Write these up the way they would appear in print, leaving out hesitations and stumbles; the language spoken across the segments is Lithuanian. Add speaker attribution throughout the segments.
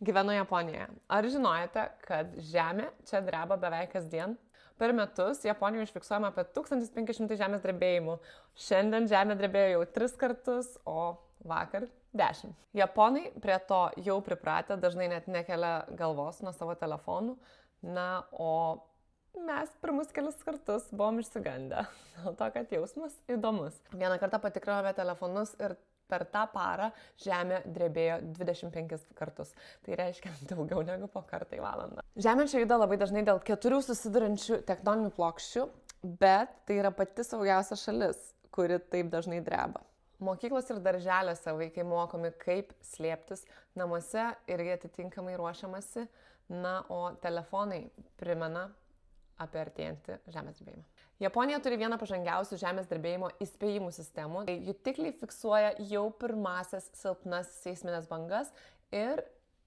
Speaker 1: Gyvenu Japonijoje. Ar žinojate, kad žemė čia dreba beveik kasdien? Per metus Japonijoje užfiksuojama apie 1500 žemės drebėjimų. Šiandien žemė drebėjo jau 3 kartus, o vakar 10. Japonai prie to jau pripratę, dažnai net nekelia galvos nuo savo telefonų. Na, o mes pirmus kelis kartus buvom išsigandę. Dėl to, kad jausmas įdomus. Vieną kartą patikrinome telefonus ir per tą parą žemė drebėjo 25 kartus. Tai reiškia daugiau negu po kartą į valandą. Žemė čia juda labai dažnai dėl 4 susidurančių tektoninių plokščių, bet tai yra pati saugiausia šalis, kuri taip dažnai dreba. Mokyklos ir darželiuose vaikai mokomi, kaip slėptis, namuose irgi atitinkamai ruošiamasi, na, o telefonai primena apie artėjantį žemės drebėjimą. Japonija turi vieną pažangiausių žemės drebėjimo įspėjimų sistemų. Jutikliai fiksuoja jau pirmasias silpnas seisminės bangas ir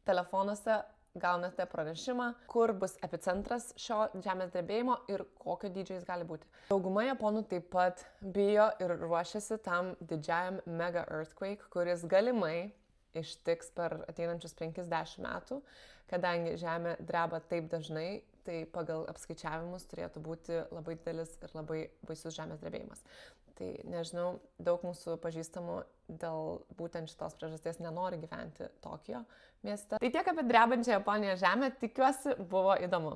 Speaker 1: telefonuose gaunate pranešimą, kur bus epicentras šio žemės drebėjimo ir kokio dydžio jis gali būti. Dauguma japonų taip pat bijo ir ruošiasi tam didžiajam mega earthquake, kuris galimai ištiks per ateinančius 50 metų, kadangi žemė dreba taip dažnai, tai pagal apskaičiavimus turėtų būti labai didelis ir labai baisus žemės drebėjimas. Tai nežinau, daug mūsų pažįstamų dėl būtent šitos priežasties nenori gyventi Tokijo mieste. Tai tiek apie drebančią Japonijos žemę, tikiuosi buvo įdomu.